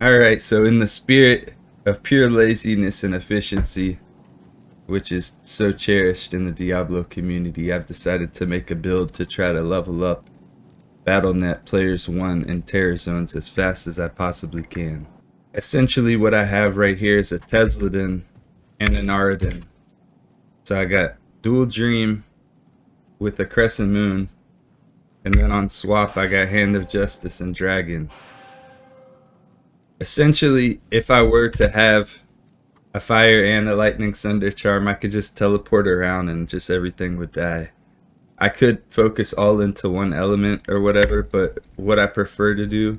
Alright, so in the spirit of pure laziness and efficiency, which is so cherished in the Diablo community, I've decided to make a build to try to level up BattleNet Players 1 in Terror Zones as fast as I possibly can. Essentially what I have right here is a Tesladin and an Aradin. So I got Dual Dream with a Crescent Moon, and then on swap I got Hand of Justice and Dragon. Essentially, if I were to have a fire and a lightning thunder charm, I could just teleport around and just everything would die. I could focus all into one element or whatever, but what I prefer to do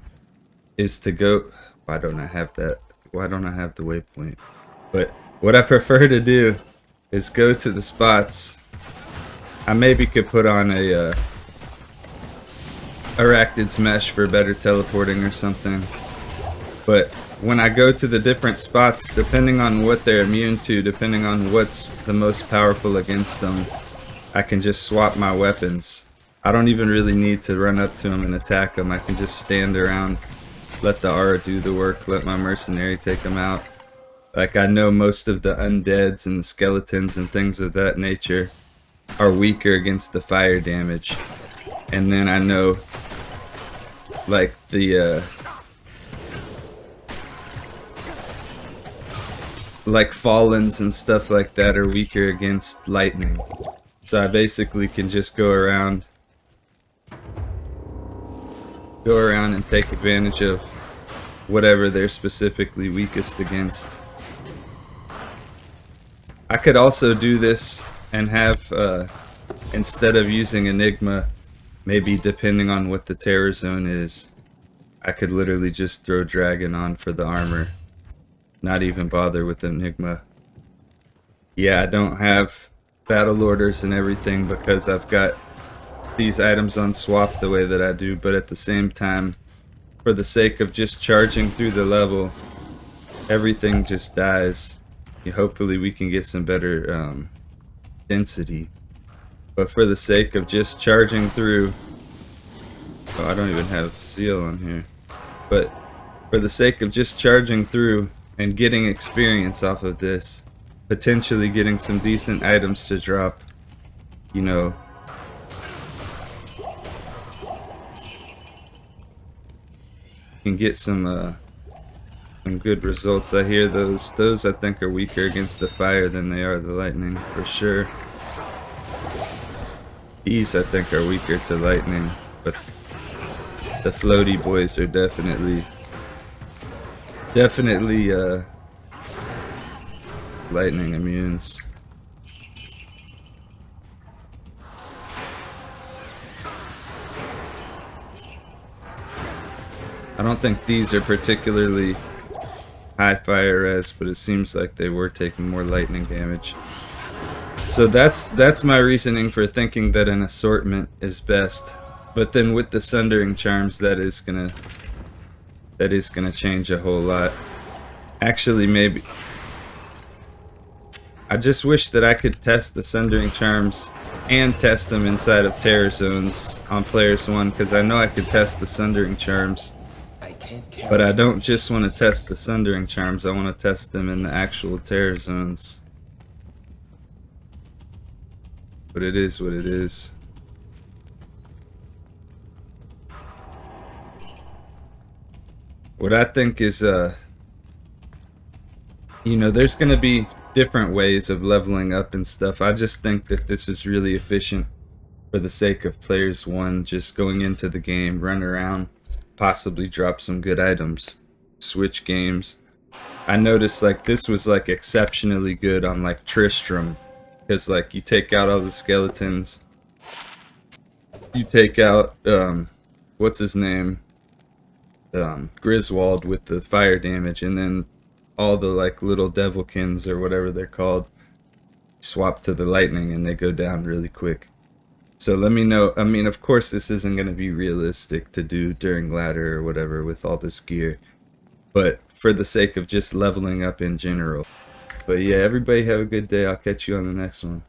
is to go... Why don't I have that? Why don't I have the waypoint? But what I prefer to do is go to the spots. I maybe could put on a Arachnid's Mesh for better teleporting or something. But when I go to the different spots, depending on what they're immune to, depending on what's the most powerful against them, I can just swap my weapons. I don't even really need to run up to them and attack them. I can just stand around, let the Aura do the work, let my mercenary take them out. Like, I know most of the undeads and the skeletons and things of that nature are weaker against the fire damage. And then I know, like, the like Fallens and stuff like that are weaker against lightning. So I basically can just go around and take advantage of whatever they're specifically weakest against. I could also do this and have, instead of using Enigma, maybe depending on what the terror zone is, I could literally just throw Dragon on for the armor. Not even bother with Enigma. Yeah, I don't have battle orders and everything because I've got these items on swap the way that I do, but at the same time, for the sake of just charging through the level, everything just dies. Hopefully we can get some better density. But for the sake of just charging through... Oh, I don't even have Zeal on here. But for the sake of just charging through and getting experience off of this, potentially getting some decent items to drop, you know, can get some good results. I hear those I think are weaker against the fire than they are the lightning, for sure. These I think are weaker to lightning, but the floaty boys are definitely lightning immunes. I don't think these are particularly high fire res, but it seems like they were taking more lightning damage. So that's my reasoning for thinking that an assortment is best. But then with the Sundering Charms, that is gonna change a whole lot. Actually, maybe I just wish that I could test the Sundering Charms and test them inside of Terror Zones on Players 1, because I know I could test the Sundering Charms, but I don't just want to test the Sundering Charms, I want to test them in the actual Terror Zones. But it is what it is. What I think is, you know, there's going to be different ways of leveling up and stuff. I just think that this is really efficient for the sake of Players 1, just going into the game, run around, possibly drop some good items, switch games. I noticed like this was like exceptionally good on like Tristram, because like you take out all the skeletons, you take out what's his name, Griswold with the fire damage, and then all the like little devilkins or whatever they're called swap to the lightning and they go down really quick. So let me know. I mean, of course this isn't going to be realistic to do during ladder or whatever with all this gear, but for the sake of just leveling up in general. But yeah, everybody have a good day. I'll catch you on the next one.